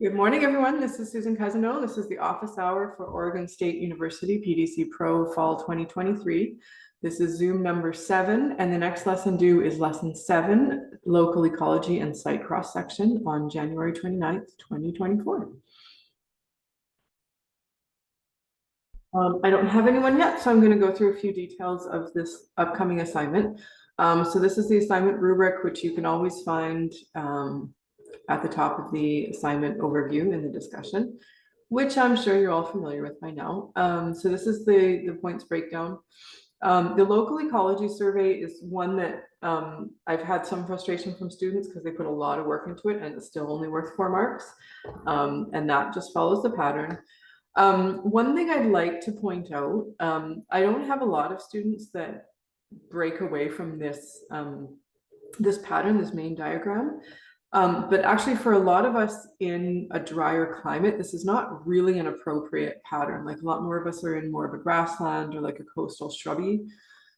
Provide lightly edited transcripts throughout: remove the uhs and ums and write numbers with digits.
Good morning, everyone. This is Susan Cousineau. This is the office hour for Oregon State University PDC Pro Fall 2023. This is Zoom number 7, and the next lesson due is lesson 7, local ecology and site cross-section on January 29th, 2024. I don't have anyone yet, so I'm going to go through a few details of this upcoming assignment. So this is the assignment rubric, which you can always find at the top of the assignment overview in the discussion, which I'm sure you're all familiar with by now. So this is the points breakdown. The local ecology survey is one that I've had some frustration from students because they put a lot of work into it and it's still only worth 4 marks. And that just follows the pattern. One thing I'd like to point out, I don't have a lot of students that break away from this, this pattern, this main diagram. But actually for a lot of us in a drier climate, this is not really an appropriate pattern. Like a lot more of us are in more of a grassland or like a coastal shrubby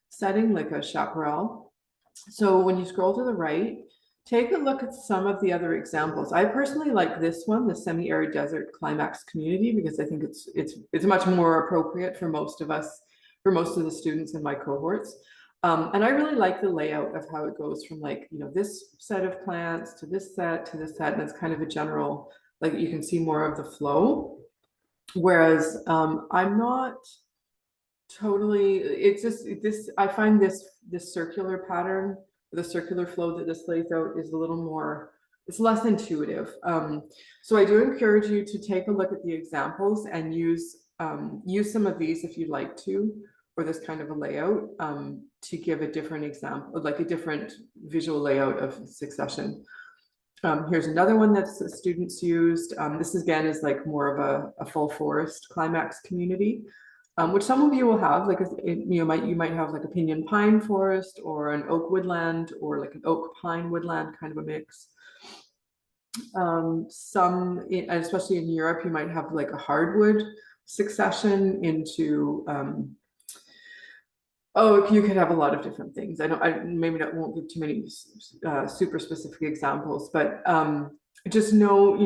setting, like a chaparral. So when you scroll to the right, take a look at some of the other examples. I personally like this one, the semi-arid desert climax community, because I think it's much more appropriate for most of us, for most of the students in my cohorts. And I really like the layout of how it goes from like, you know, this set of plants to this set to this set, and it's kind of a general, like you can see more of the flow. Whereas I'm not totally, it's just this, I find this circular pattern, the circular flow that this lays out is a little more, it's less intuitive. So I do encourage you to take a look at the examples and use some of these if you'd like to, or this kind of a layout to give a different example, like a different visual layout of succession. Here's another one that students used. This again is like more of a full forest climax community, which some of you will have, like you might have like a pinyon pine forest or an oak woodland or like an oak pine woodland, kind of a mix. Especially in Europe, you might have like a hardwood succession into you could have a lot of different things. Won't give too many super specific examples, but just know,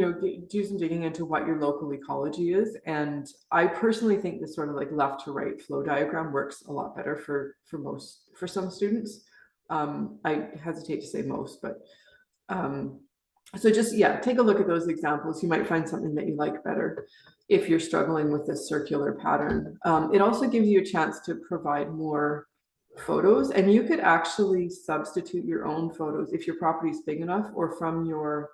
do some digging into what your local ecology is. And I personally think this sort of like left to right flow diagram works a lot better for some students. I hesitate to say most, but so just, take a look at those examples. You might find something that you like better if you're struggling with this circular pattern. It also gives you a chance to provide more photos, and you could actually substitute your own photos if your property is big enough, or from your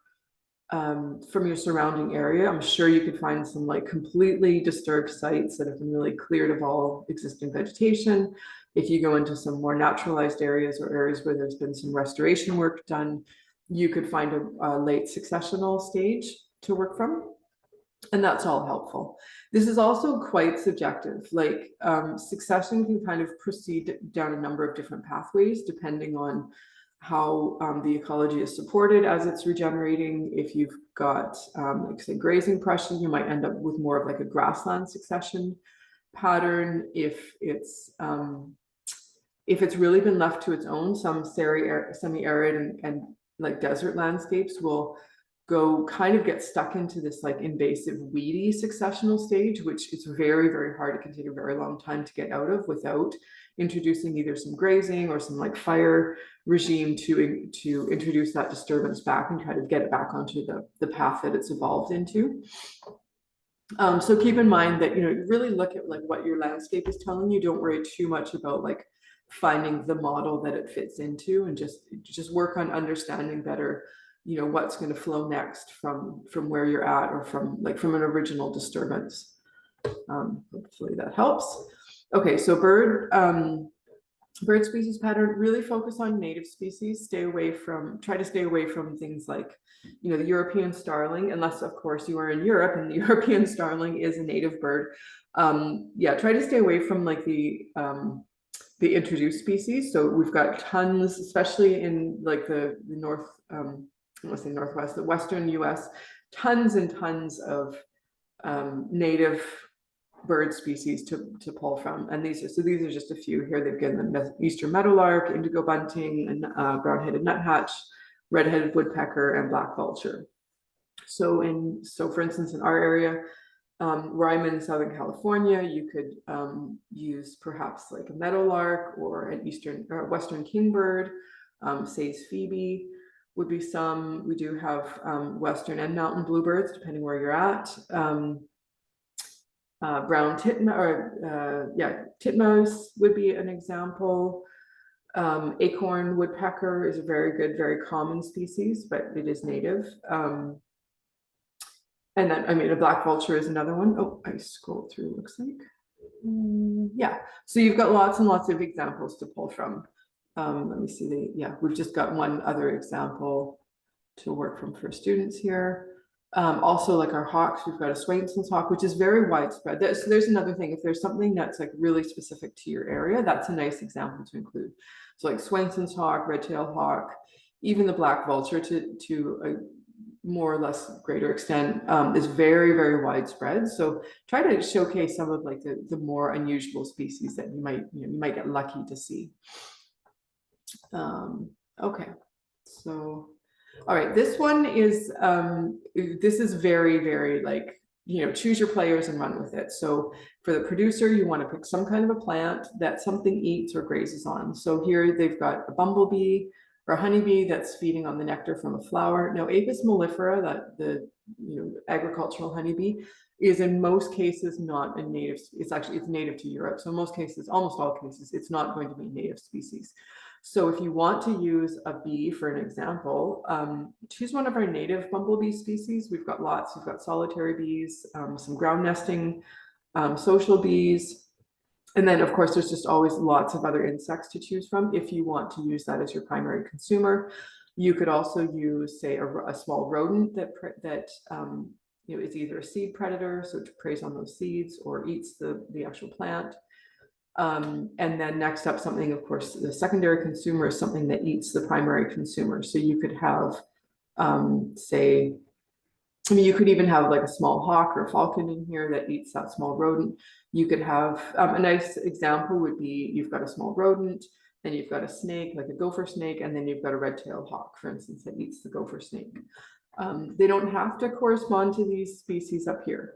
surrounding area. I'm sure you could find some like completely disturbed sites that have been really cleared of all existing vegetation. If you go into some more naturalized areas or areas where there's been some restoration work done, you could find a late successional stage to work from. And that's all helpful. This is also quite subjective. Like succession can kind of proceed down a number of different pathways depending on how the ecology is supported as it's regenerating. If you've got, like say, grazing pressure, you might end up with more of like a grassland succession pattern. If it's really been left to its own, some semi-arid and like desert landscapes will get stuck into this like invasive weedy successional stage, which is very, very hard. It can take a very long time to get out of without introducing either some grazing or some like fire regime to introduce that disturbance back and kind of get it back onto the path that it's evolved into. So keep in mind that, really look at like what your landscape is telling you. Don't worry too much about like finding the model that it fits into, and just work on understanding better, what's going to flow next from where you're at, or from an original disturbance. Hopefully that helps. Okay, so bird species pattern, really focus on native species. Try to stay away from things like, the European starling, unless of course you are in Europe and the European starling is a native bird. Try to stay away from like the introduced species. So we've got tons, especially in like the north, I want to say northwest, the western US, tons and tons of native bird species to pull from. And these are just a few here. They've given them eastern meadowlark, indigo bunting, and brown-headed nuthatch, red-headed woodpecker, and black vulture. So for instance, in our area, where I'm in Southern California, you could use perhaps like a meadowlark or an eastern or western kingbird. Say's phoebe would be some. We do have western and mountain bluebirds, depending where you're at. Brown titmouse would be an example. Acorn woodpecker is a very good, very common species, but it is native. And then, I mean, a black vulture is another one. Oh, I scrolled through, looks like. Yeah, so you've got lots and lots of examples to pull from. Let me see, we've just got one other example to work from for students here. Also, like our hawks, we've got a Swainson's hawk, which is very widespread. There's another thing, if there's something that's like really specific to your area, that's a nice example to include. So like Swainson's hawk, red-tailed hawk, even the black vulture to a more or less greater extent is very, very widespread. So try to showcase some of like the more unusual species that you might get lucky to see. Okay, so all right, this one is this is very, very like, choose your players and run with it. So for the producer, you want to pick some kind of a plant that something eats or grazes on. So here they've got a bumblebee or a honeybee that's feeding on the nectar from a flower. Now, Apis mellifera, that the agricultural honeybee, is in most cases not a native. It's native to Europe. So in most cases, almost all cases, it's not going to be a native species. So if you want to use a bee for an example, choose one of our native bumblebee species. We've got lots. We've got solitary bees, some ground nesting, social bees. And then, of course, there's just always lots of other insects to choose from if you want to use that as your primary consumer. You could also use, say, a small rodent that is either a seed predator, so it preys on those seeds, or eats the actual plant. And then next up, something, of course, the secondary consumer is something that eats the primary consumer. So you could have, you could even have like a small hawk or a falcon in here that eats that small rodent. You could have a nice example would be you've got a small rodent, then you've got a snake, like a gopher snake, and then you've got a red-tailed hawk, for instance, that eats the gopher snake. They don't have to correspond to these species up here.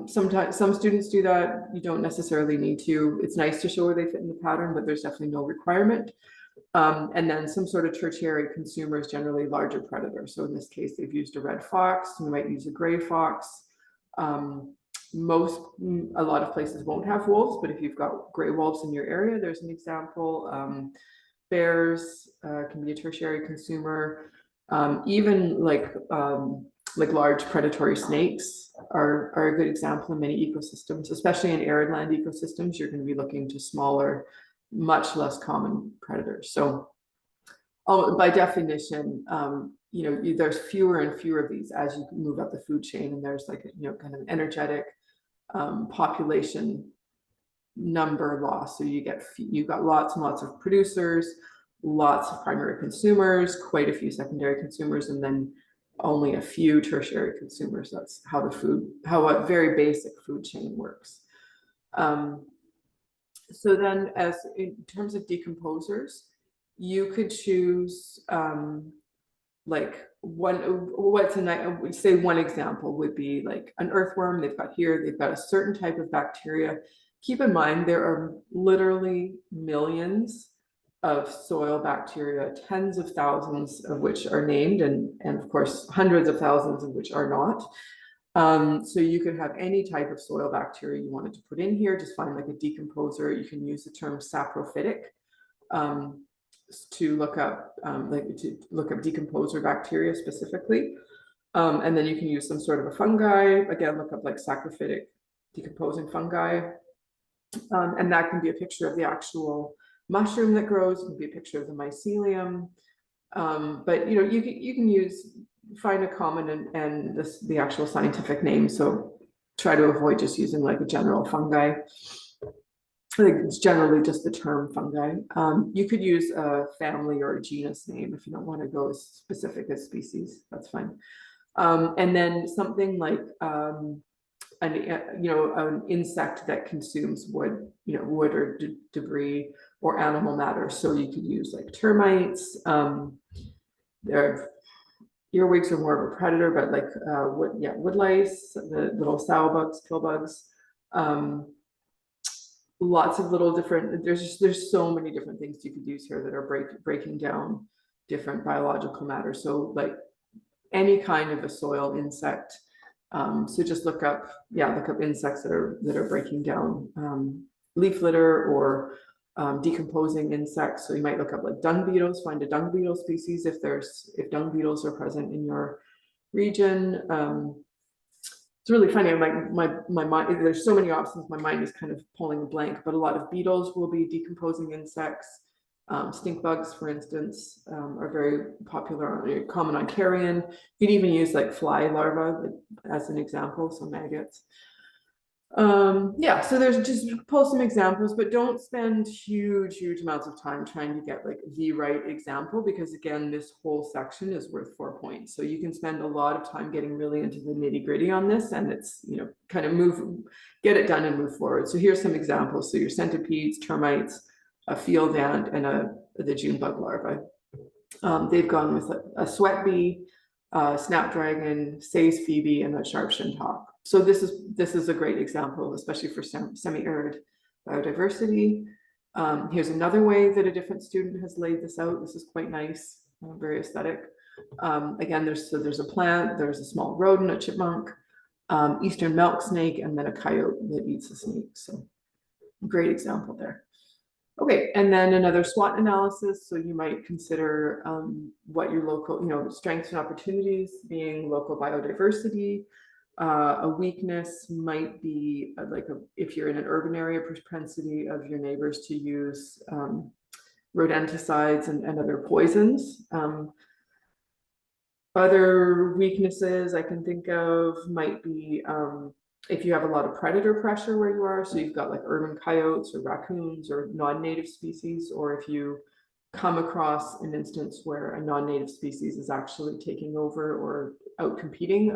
Sometimes some students do that. You don't necessarily need to. It's nice to show where they fit in the pattern, but there's definitely no requirement. And then some sort of tertiary consumer is generally larger predator. So in this case, they've used a red fox. You might use a gray fox. A lot of places won't have wolves, but if you've got gray wolves in your area, there's an example. Bears can be a tertiary consumer. Even like large predatory snakes are a good example in many ecosystems, especially in arid land ecosystems. You're going to be looking to smaller, much less common predators. So by definition, there's fewer and fewer of these as you move up the food chain, and there's like kind of energetic population number loss. So you've got lots and lots of producers, lots of primary consumers, quite a few secondary consumers, and then only a few tertiary consumers. That's how a very basic food chain works. So then, in terms of decomposers, you could choose like say one example would be like an earthworm. They've got a certain type of bacteria. Keep in mind, there are literally millions of soil bacteria, tens of thousands of which are named, and of course, hundreds of thousands of which are not. So you could have any type of soil bacteria you wanted to put in here. Just find like a decomposer. You can use the term saprophytic to look up decomposer bacteria specifically. And then you can use some sort of a fungi. Again, look up like saprophytic decomposing fungi. And that can be a picture of the actual mushroom that grows. It can be a picture of the mycelium. But you can find a common and the actual scientific name. So try to avoid just using like a general fungi. I think it's generally just the term fungi. You could use a family or a genus name if you don't want to go as specific as species. That's fine. And then something like an insect that consumes wood or debris or animal matter. So you could use like termites. earwigs are more of a predator, but like wood lice, the little sow bugs, pill bugs. Lots of little different, there's so many different things you could use here that are breaking down different biological matter. So like any kind of a soil insect. So just look up insects that are breaking down leaf litter or decomposing insects. So you might look up like dung beetles, find a dung beetle species if dung beetles are present in your region. It's really funny. My mind, there's so many options. My mind is kind of pulling a blank, but a lot of beetles will be decomposing insects. Stink bugs, for instance, are very popular, common on carrion. You can even use like fly larvae as an example, so maggots. Yeah, so there's just pull some examples, but don't spend huge amounts of time trying to get like the right example, because again, this whole section is worth 4 points. So you can spend a lot of time getting really into the nitty-gritty on this, and it's, you know, kind of get it done and move forward. So here's some examples. So your centipedes, termites, a field ant, and the June bug larvae. They've gone with a sweat bee, snapdragon, Say's phoebe, and a sharp-shinned hawk. So this is a great example, especially for semi-arid biodiversity. Here's another way that a different student has laid this out. This is quite nice, very aesthetic. Again, there's a plant, there's a small rodent, a chipmunk, eastern milk snake, and then a coyote that eats a snake. So great example there. Okay, and then another SWOT analysis. So you might consider what your local, strengths and opportunities being local biodiversity. A weakness might be if you're in an urban area, propensity of your neighbors to use rodenticides and other poisons. Other weaknesses I can think of might be if you have a lot of predator pressure where you are, so you've got like urban coyotes or raccoons or non-native species, or if you come across an instance where a non-native species is actually taking over or out-competing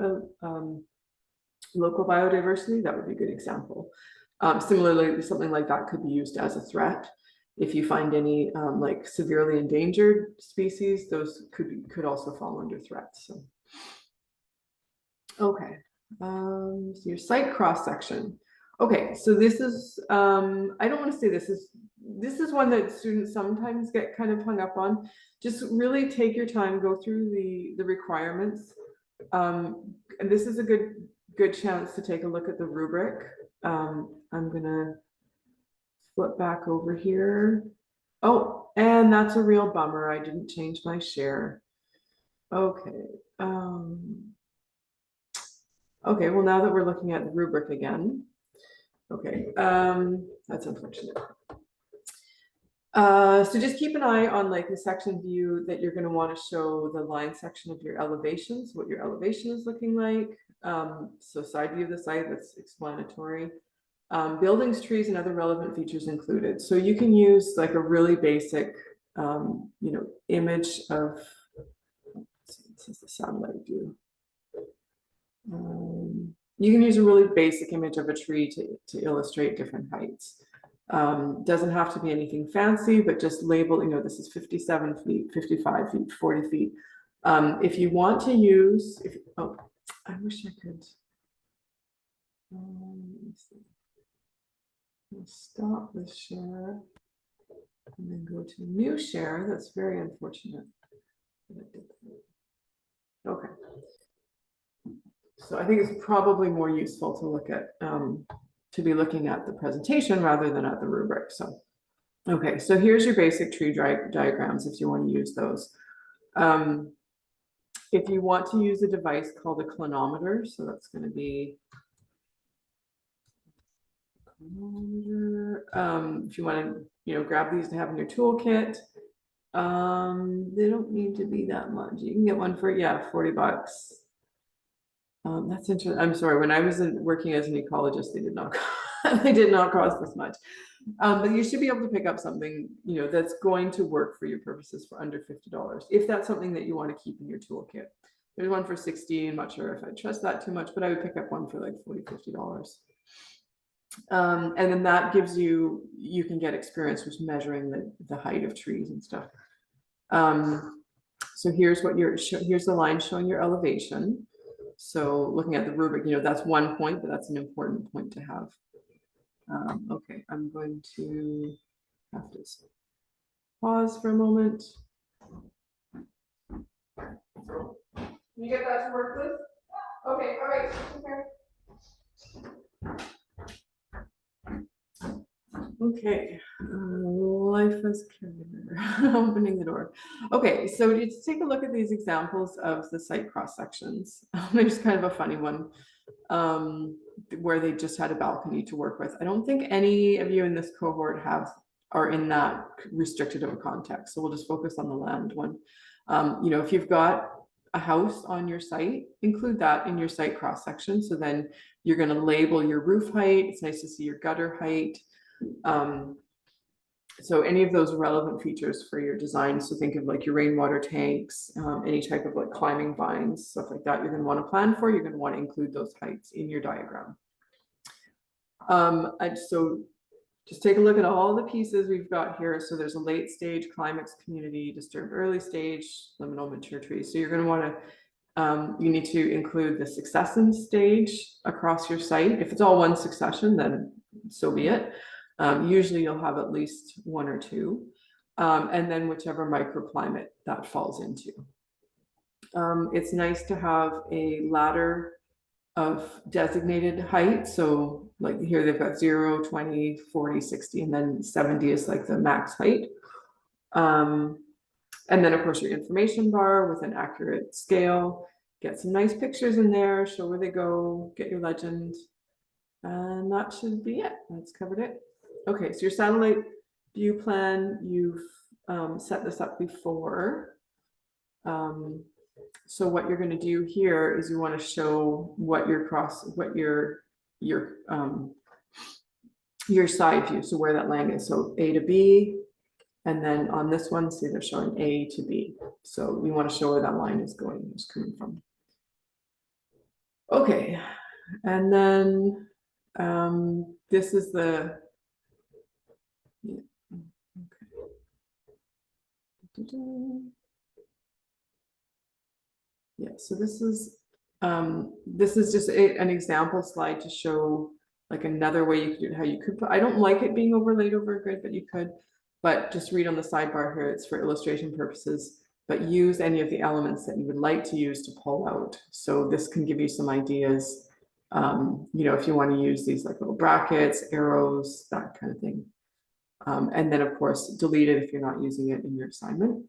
local biodiversity, that would be a good example. Similarly, something like that could be used as a threat. If you find any like severely endangered species, those could also fall under threats. So, okay. So your site cross section. Okay, so this is I don't want to say this is one that students sometimes get kind of hung up on. Just really take your time, go through the requirements, and this is a good chance to take a look at the rubric. I'm gonna flip back over here. Oh, and that's a real bummer. I didn't change my share. Okay. Okay, well, now that we're looking at the rubric again. Okay, that's unfortunate. So just keep an eye on like the section view that you're going to want to show the line section of your elevations, what your elevation is looking like. So side view of the site, that's explanatory. Buildings, trees, and other relevant features included. So you can use like a really basic, image of, this is the satellite view. You can use a really basic image of a tree to illustrate different heights. Doesn't have to be anything fancy, but just label, this is 57 feet, 55 feet, 40 feet. If you want to use, I wish I could. Let me see. I'll stop this share and then go to new share. That's very unfortunate. Okay. So I think it's probably more useful to look at, to be looking at the presentation rather than at the rubric. So, okay, so here's your basic tree diagrams if you want to use those. If you want to use a device called a clinometer, so that's going to be, if you want to, grab these to have in your toolkit, they don't need to be that much. You can get one for, $40. That's interesting. I'm sorry. When I was working as an ecologist, they did not cost this much. But you should be able to pick up something, that's going to work for your purposes for under $50. If that's something that you want to keep in your toolkit. There's one for $60. I'm not sure if I trust that too much, but I would pick up one for like $40, $50. And then that gives you can get experience with measuring the height of trees and stuff. So here's what here's the line showing your elevation. So looking at the rubric, that's one point, but that's an important point to have. Okay, I'm going to have to pause for a moment. You get that to work with? Okay, all right. Okay, life as carrier, opening the door. Okay, so let's take a look at these examples of the site cross sections. There's kind of a funny one where they just had a balcony to work with. I don't think any of you in this cohort are in that restricted of a context, so we'll just focus on the land one. If you've got a house on your site, include that in your site cross section. So then you're going to label your roof height. It's nice to see your gutter height. So any of those relevant features for your design. So think of like your rainwater tanks, any type of like climbing vines, stuff like that. You're going to want to plan for. You're going to want to include those heights in your diagram. So just take a look at all the pieces we've got here. So there's a late stage, climax, community, disturbed early stage, liminal, mature trees. So you're going to want to, you need to include the succession stage across your site. If it's all one succession, then so be it. Usually you'll have at least one or two, and then whichever microclimate that falls into. It's nice to have a ladder of designated height. So like here they've got 0, 20, 40, 60, and then 70 is like the max height. And then of course your information bar with an accurate scale. Get some nice pictures in there, show where they go, get your legend. And that should be it. That's covered it. Okay, so your satellite view plan, you've set this up before. So what you're going to do here is you want to show what your side view, so where that land is. So A to B, and then on this one, see they're showing A to B. So you want to show where that line is going, is coming from. Okay, and then this is the yeah, so this is just an example slide to show like another way you could do it, how you could put, I don't like it being overlaid over a grid, but you could, but just read on the sidebar here, it's for illustration purposes, but use any of the elements that you would like to use to pull out. So this can give you some ideas, if you want to use these like little brackets, arrows, that kind of thing. And then of course, delete it if you're not using it in your assignment.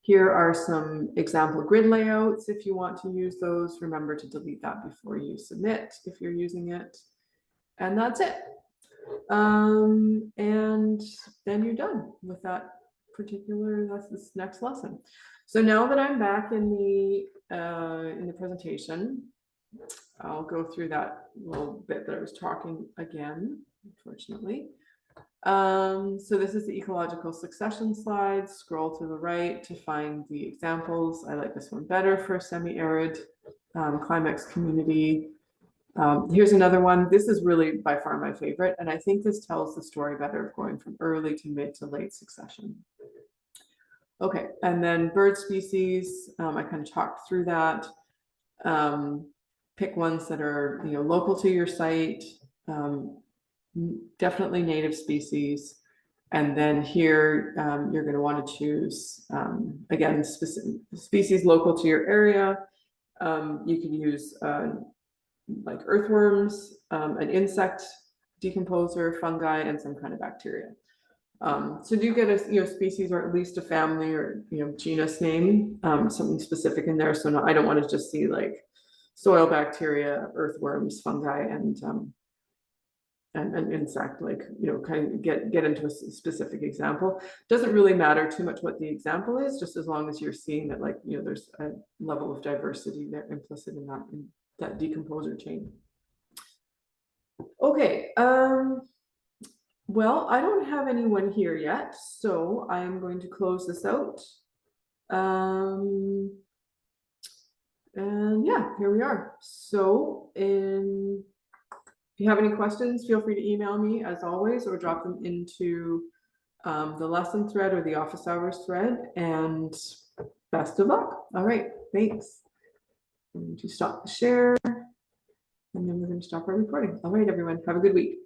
Here are some example grid layouts. If you want to use those, remember to delete that before you submit if you're using it. And that's it. And then you're done with that that's this next lesson. So now that I'm back in the presentation, I'll go through that little bit that I was talking again, unfortunately. So this is the ecological succession slide. Scroll to the right to find the examples. I like this one better for semi-arid climax community. Here's another one. This is really by far my favorite, and I think this tells the story better of going from early to mid to late succession. Okay, and then bird species. I kind of talked through that. Pick ones that are local to your site. Definitely native species. And then here you're going to want to choose again specific species local to your area. You can use like earthworms, an insect decomposer, fungi, and some kind of bacteria. So do you get a species or at least a family or genus name, something specific in there. So no, I don't want to just see like soil bacteria, earthworms, fungi, and an insect, like kind of get into a specific example. Doesn't really matter too much what the example is, just as long as you're seeing that like there's a level of diversity there implicit in that decomposer chain. Okay, well, I don't have anyone here yet, so I'm going to close this out. And yeah, here we are. So if you have any questions, feel free to email me as always, or drop them into the lesson thread or the office hours thread. And Best of luck. All right, thanks. I'm going to stop the share, and then we're going to stop our recording. All right, everyone, have a good week.